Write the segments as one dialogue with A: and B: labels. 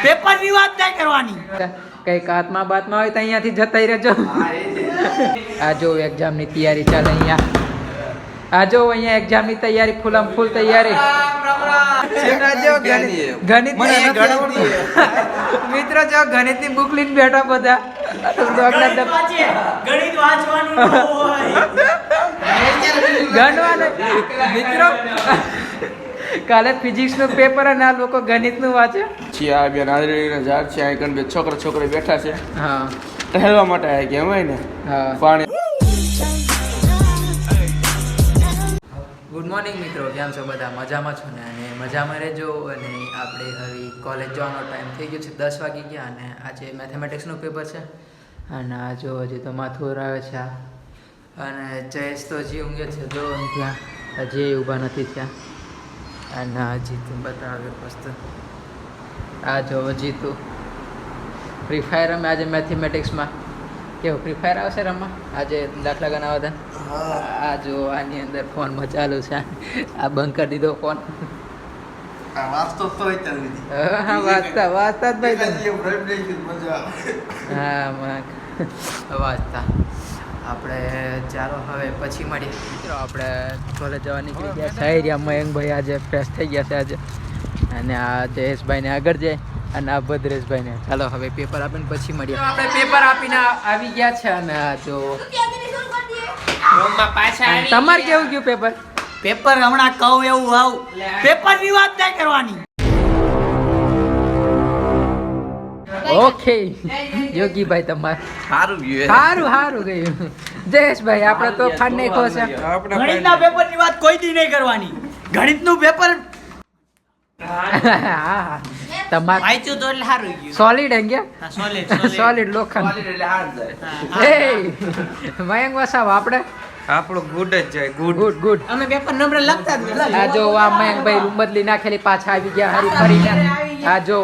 A: પેપરની વાત નહીં કરવાની.
B: કઈક હાથમાં બાતમાં હોય તો અહીંયાથી જતા રહેજો. આ જો એક્ઝામની તૈયારી ચાલે અહીંયા. આ જો અહીંયા એક્ઝામની તૈયારી ફૂલમ ફૂલ તૈયારી. ગણિત મિત્રો જો ગણિતની બુક લઈને બેઠા બધા.
A: ગણિત વાંચવાનું
B: ગણવાનું મિત્રો કાલે ફિઝિક્સ નું પેપર અને આ લોકો ગણિત નું વાંચે
C: છે. આ બે નારિયેળીના ઝાડ છે. આ બે છોકરા છોકરી બેઠા છે.
B: હા
C: ટહેલવા માટે આ કહેવાય ને.
B: હા
C: પાણી.
B: ગુડ મોર્નિંગ મિત્રો, કેમ છો બધા? મજામાં છો ને? અને મજામાં રહેજો. અને આપણે હવે કોલેજ જવાનો ટાઈમ થઈ ગયો છે, 10 વાગી ગયા. અને આજે મેથેમેટિક્સનું પેપર છે. અને આ જો હજી તો માથું આવે છે. અને જયેશ તો હજી ઊંઘે છે, જો ત્યાં હજી ઊભા નથી થયા. અને હજી તું બતાવે મસ્ત. આ જો હજી તું ફ્રી ફાયર રમે આજે મેથેમેટિક્સમાં. કેવું ફ્રી ફાયર આવશે રમવા આજે? દાખલા ગણાવવા હતા. આ જો આની અંદર ફોનમાં ચાલુ છે. આ બંધ કરી દીધો ફોન. હા વાંચતા વાંચતા જ ભાઈ. હા વાંચતા. આપણે ચાલો હવે પછી મળીએ મિત્રો. આપણે કોલેજ જવા નીકળી ગયા. સાહેરિયા મયંકભાઈ આજે ફ્રેશ થઈ ગયા છે આજે. અને આ જયેશભાઈને આગળ જાય અને આ ભદ્રેશભાઈને. ચાલો હવે પેપર આપીને પછી મળીએ. આપણે પેપર આપીને આવી ગયા છે. અને આ જો તમારે કેવું ગયું પેપર?
A: પેપર હમણાં કહું એવું આવું. પેપરની વાત નહીં કરવાની.
B: ઓકે યોગીભાઈ તમારે
C: સારું ગયું.
B: સારું ગયું. જયેશભાઈ આપણે તો ફાડ નાખ્યો છે.
A: ગણિતના પેપરની વાત કોઈ દી નહીં કરવાની. ગણિતનું પેપર
B: હા તમારે
A: વાંચ્યું તો એટલે સારું ગયું.
B: સોલિડ હે કે સોલિડ લોખંડ. એ મયંક વસાવ આપણે
C: આપણો ગુડ જ જાય.
B: Good good.
A: અમે પેપર નંબર લખતા જ નથી.
B: આ જો આ મયંકભાઈ રૂમ બદલી નાખેલી પાછા આવી ગયા હરી ફરીને. આ જો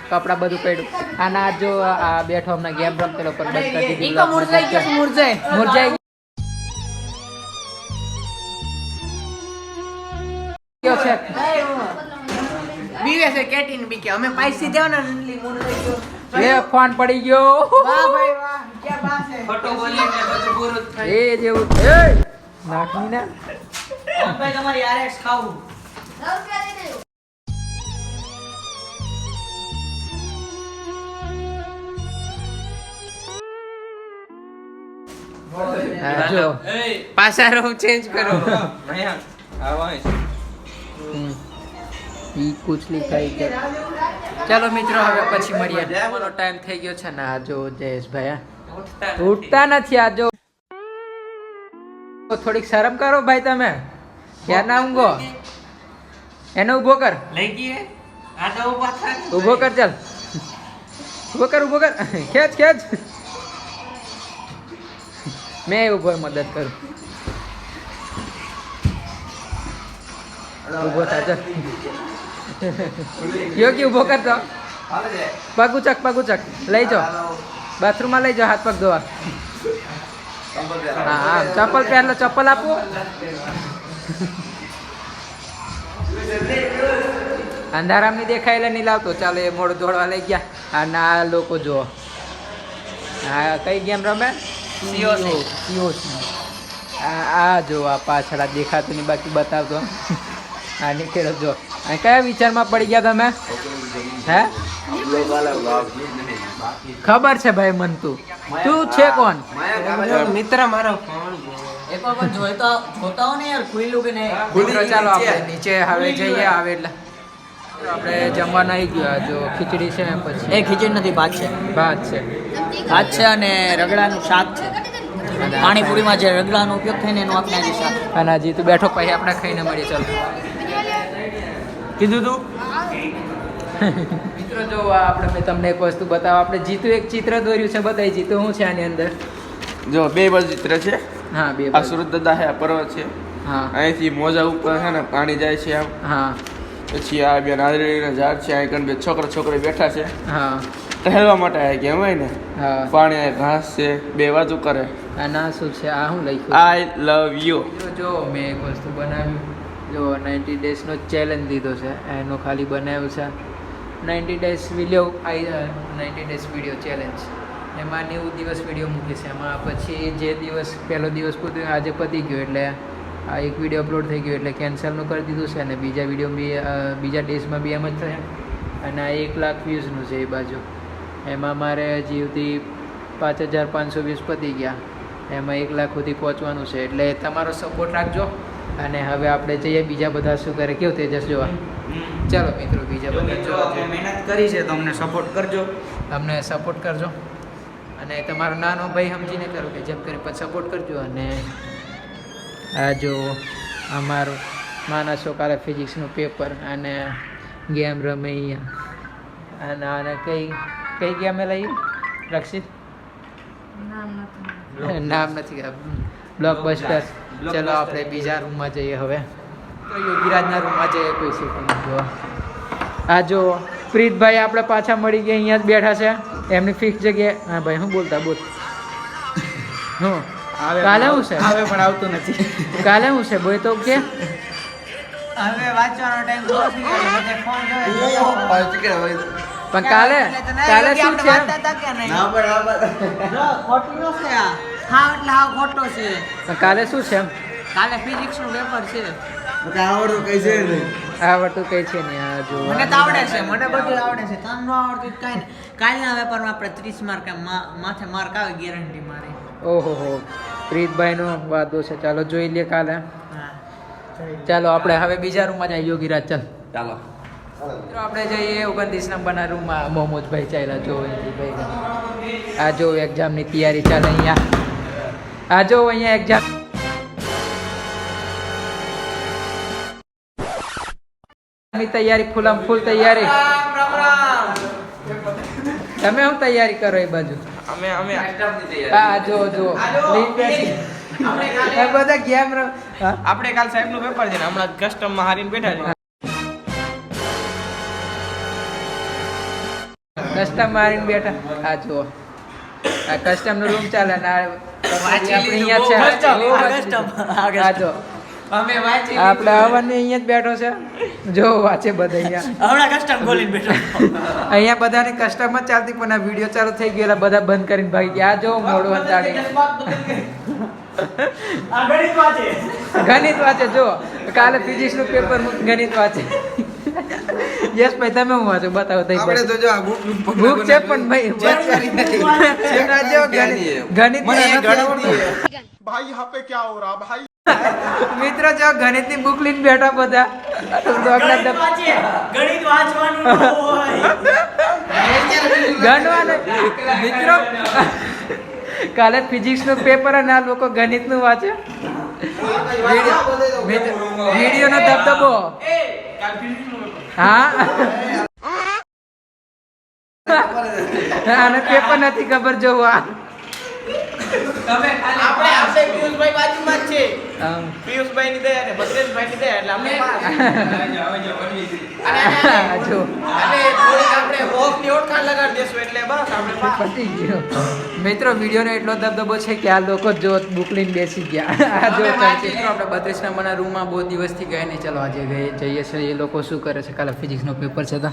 B: કપડા બધું પડ્યું. અને આ જો આ બેઠો હમણાં ગેમ રમતેલો પર બંધ કરી દીધી.
A: ઈ તો મુરઝાઈ ગયો છે. મુરઝાઈ
B: ગયો છે.
A: બીવે છે કેટીન બી કે અમે પૈસા દેવાના નંદલી મુરઝાઈ ગયો.
B: એ ફોન પડી ગયો.
A: વાહ ભાઈ વાહ, ક્યાં બાત છે.
C: ફોટો બોલીને બધું પૂરું જ થાય.
B: એ જેવું એ નાખી ના.
A: ભાઈ તમારી આરએક્સ ખાવું.
B: હા જો
A: પાછા રૂમ ચેન્જ કરો.
B: ઈ કુછલી ખાઈ કે. ચાલો મિત્રો હવે પછી મળીએ. જમવાનો ટાઈમ થઈ ગયો છે ને. આ જો જયેશભાઈ ઉઠતા નથી. આ જો થોડીક શરમ કરો ભાઈ તમે. ક્યાં ના ઊંઘો? એને ઊભો કર.
A: લઈ ગયે આ તો ઉભા થા.
B: ઊભો કર. ચાલ ઊભો કર. ખેંચ. મેં ઊભો મદદ કરું. ઊભો થા. ચાલ યોગી ઊભો કર. તો પગ ઉચક લઈ જાઓ બાથરૂમમાં. લઈ જાઓ હાથ પગ ધોવા. હા ચપ્પલ પહેરલો. ચપ્પલ આપો. અંધારામ ની દેખાય એટલે નહીં લાવતો. ચાલો એ મોડું દોડવા લઈ ગયા. આ ના લોકો જો હા કઈ ગેમ રમે? આ જો આ પાછળ દેખાતું નહીં બાકી બતાવતો. આ નીકળો જો. કયા વિચારમાં પડી ગયા તમે? હે ખબર છે ભાઈ મન. તું છે કોણ?
A: મિત્ર મારો ફોન. એક વખત જોતા હો ને યાર ખુલ્લું કે નહીં.
B: મિત્રો ચાલો આપણે નીચે હવે જઈએ. આવે એટલે આપણે જમવાનું આવી ગયું. જો ખીચડી છે પછી
A: એ ખીચડી નથી, ભાત છે.
B: ભાત છે
A: અને રગડાનું શાક છે. પાણીપુરીમાં જે રગડાનો ઉપયોગ થાય ને એનું આપણે આજે શાક.
B: અને હજી તું બેઠો પછી આપણે ખાઈને મળીએ. ચાલો
A: કીધું તું
B: મિત્રો જો આપણે મેં તમને એક વસ્તુ બતાવો. આપણે જીતું એક ચિત્ર દોર્યું છે. બતાવી જીતું શું છે આની અંદર?
C: જો બે બાજુ ચિત્ર છે.
B: હા બે
C: આ સુરત દાદા છે. આ પર્વત છે.
B: હા
C: અહીંથી મોજા ઉપર છે ને પાણી જાય છે આમ.
B: હા
C: પછી આ બે નારિયેળીના ઝાડ છે. આ બે છોકરા છોકરી બેઠા છે.
B: હા
C: ટહેલવા માટે આ કહેવાય ને.
B: હા
C: પાણી આ ઘાસ છે. બે બાજુ કરે.
B: આ ના શું છે? આ શું લખ્યું?
C: આઈ લવ યુ.
B: જો મેં એક વસ્તુ બનાવ્યું. જો 90 ડેઝનો ચેલેન્જ દીધો છે. એનું ખાલી બનાવ્યું છે. 90 days video 90 days video challenge એમાં 90 દિવસ વિડીયો મૂકીશ. એમાં પછી જે દિવસ પહેલો દિવસ પૂરો આજે પતી ગયો એટલે આ એક વિડીયો અપલોડ થઈ ગયો એટલે કેન્સલનું કરી દીધું છે. અને બીજા વિડીયો બી બીજા ડેઝમાં બી એમ જ થશે. અને આ 1 લાખ વ્યૂઝનું છે એ બાજુ. એમાં મારે હજી 5520 પતી ગયા. એમાં 1 લાખ સુધી પહોંચવાનું છે. એટલે તમારો સપોર્ટ રાખજો. અને હવે આપણે જઈએ બીજા બધા શું કરે કેવું તેજસ જોવા. ચાલો મિત્રો બીજા બધા જો
A: મહેનત કરી છે તો અમને સપોર્ટ કરજો.
B: અમને સપોર્ટ કરજો. અને તમારો નાનો ભાઈ સમજીને કરો કે જેમ કરી પછી સપોર્ટ કરજો. અને આ જો અમારું નાના છોકરા ફિઝિક્સનું પેપર અને ગેમ રમે અહીંયા. અને આને કઈ ગેમ લઈ રક્ષિત નામ નથી બ્લોકબસ્ટર. ચલો આપણે બીજા રૂમમાં જઈએ હવે. તો યોગીરાજના રૂમમાં જઈએ કોઈ શૂટિંગ જોવા. આ જો પ્રીતભાઈ આપણે પાછા મળી ગયા અહીંયા જ બેઠા છે એમની ફિક્સ જગ્યાએ. હા ભાઈ હું બોલતા બોલ હું કાલે હું છે
A: હવે પણ આવતું નથી.
B: કાલે હું છે બોય તો કે
A: હવે વાંચવાનો ટાઈમ પૂરો થઈ ગયો એટલે ફોન જોયો.
B: પણ કાલે શું છે
A: ખોટું ન છે આ. હા એટલે હા ખોટો છે.
B: પણ કાલે શું છે એમ
A: કાલે ફિઝિક્સનું પેપર છે.
B: આવડતું કઈ છે ને આ જો
A: મને તો આવડે છે, મને બધું આવડે છે. તને ન આવડતું તો કાંઈ નહીં. કાલના પેપરમાં આપણે 30 માર્ક માથે માર્ક આવે ગેરંટી મારી.
B: ઓહો પ્રીતભાઈનો વાદો છે. ચાલો જોઈ લે કાલે.
A: હા
B: ચાલો આપણે હવે બીજા રૂમમાં જઈએ. યોગીરાજ ચાલ
C: ચાલો
B: તો આપણે જઈએ 29 નંબરના રૂમમાં. મોહમ્મદભાઈ ચાલ્યા જો ભાઈ. આ જો એક્ઝામની તૈયારી ચાલે અહીંયા. આ જો અહીંયા એક્ઝામ ની તૈયારી ફૂલ તૈયારી. તમે શું તૈયારી કરો એ બાજુ?
C: અમે
B: હા જો બધા ગેમ
C: આપણે કાલ સાહેબનું પેપર છે ને હમણાં કસ્ટમમાં હારીને બેઠા છે.
B: કસ્ટમ મારીને બેઠા. આ જો આ કસ્ટમ નો રૂમ ચાલે ને
A: અમે વાંચી
B: આપણે આવવાની અહીંયા જ બેઠો છે. જો વાંચે બધા અહીંયા
A: હમણાં કસ્ટમ ખોલીને બેઠો.
B: અહીંયા બધાની કસ્ટમ જ ચાલતી પણ આ વિડીયો ચાલુ થઈ ગયો એટલે બધા બંધ કરીને ભાગી ગયા. આ જો મોડું અંતાડી ગણિત વાંચે. જો કાલે ફિઝિક્સ નું પેપર ગણિત વાંચે. યસ ભાઈ તમે હું વાંચો બતાવો તઈ
C: આપણે તો જો આ બુક
B: છે પણ ભાઈ ગણિત
D: भाई यहाँ पे क्या हो रहा भाई?
B: મિત્રો જો ગણિત ની બુક લઈને બેઠા બધા.
A: ગણિત વાંચવાનું
B: ગણવાનું મિત્રો કાલે ફિઝિક્સ નું પેપર અને આ લોકો ગણિત નું વાંચે. વિડીયો નો ધબધબો. હા આને પેપર નથી ખબર જોવા.
A: આપણે પિયુષભાઈ બાજુમાં જ છે.
C: પિયુષભાઈ ની દયા ને ભદ્રેશભાઈ ની દયા એટલે અમે
B: જો
C: અને થોડીક આપણે હોફની ઓળખાણ લગાડી દેશું એટલે બસ આપણે
B: પતી ગયો. મિત્રો વિડીયોનો એટલો દબદબો છે કે આ લોકો જો બુક લઈને બેસી ગયા. આ જો મિત્રો આપણે 32 નંબરના રૂમમાં બહુ દિવસથી ગયા નહીં. ચાલો આજે જઈએ છીએ. એ લોકો શું કરે છે કાલે ફિઝિક્સનો પેપર છે તો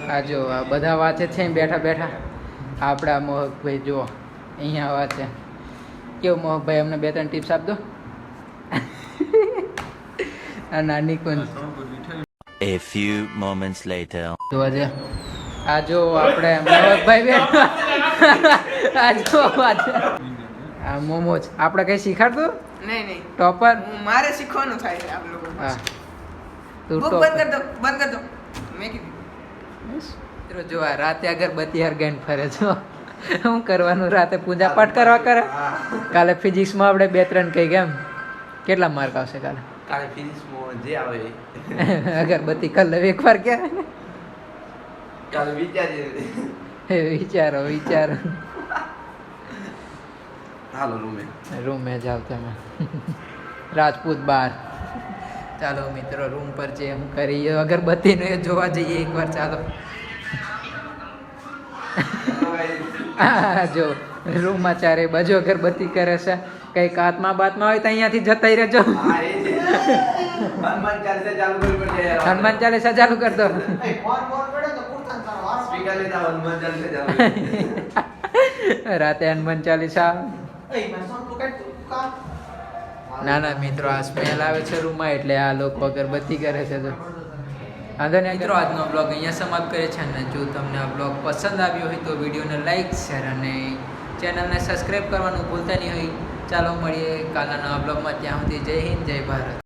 B: આ જો આ બધા વાંચે છે બેઠા બેઠા. આપણા મોહકભાઈ જો અહીંયા વાંચે. કેવું મોહકભાઈ અમને 2-3 ટિપ્સ આપજો. આ નાની કોણ
E: A few moments later.
B: જોવા છે. આ જો આપણે મોહકભાઈ બેઠા. આ જો વાંચે. આ મોમોજ આપણે કઈ શીખાડતું
A: નહીં
B: ટોપર.
A: મારે શીખવાનું થાય છે આપ લોકો.
B: હા તું
A: બુક
B: ટોપર.
A: બંધ કર દો મેં કીધું.
B: મિત્રો જો આ રાતે અગરબત્તી હરગાઈને ફરે છો. શું કરવાનું રાતે પૂજા પાઠ કરવા કરે. કાલે ફિઝિક્સમાં આપણે 2-3 કઈ કેમ કેટલા માર્ક આવશે કાલે?
C: કાલે ફિઝિક્સમાં જે આવે
B: અગરબત્તી કર લે એકવાર કે.
C: કાલે
B: વિચારો
C: હાલો
B: રૂમે જાવ તમે. રાજપૂત બાર. ચાલો મિત્રો રૂમ પર જે હું કરીએ અગરબત્તીનું એ જોવા જઈએ એકવાર. ચાલો જો રૂમમાં ચારે બાજુ અગરબત્તી કરે છે. કઈક હાથમાં બાતમાં હોય તો અહીંયાથી જતા રહેજો. હનુમાન ચાલીસા ચાલુ કરી દો.
A: ફોન પડ્યો તો પૂરતા
B: રાતે હનુમાન ચાલીસા ના ના મિત્રો આ સ્મેલ આવે છે રૂમમાં એટલે આ લોકો અગરબત્તી કરે છે તો વાંધો નહીં મિત્રો આજનો બ્લોગ અહીંયા સમાપ્ત કરે છે અને જો તમને આ બ્લોગ પસંદ આવ્યો હોય તો વિડીયોને લાઈક શેર અને ચેનલને સબસ્ક્રાઈબ કરવાનું ભૂલતા નહીં હોય ચાલો મળીએ કાલના નવા બ્લોગમાં ત્યાં સુધી જય હિન્દ જય ભારત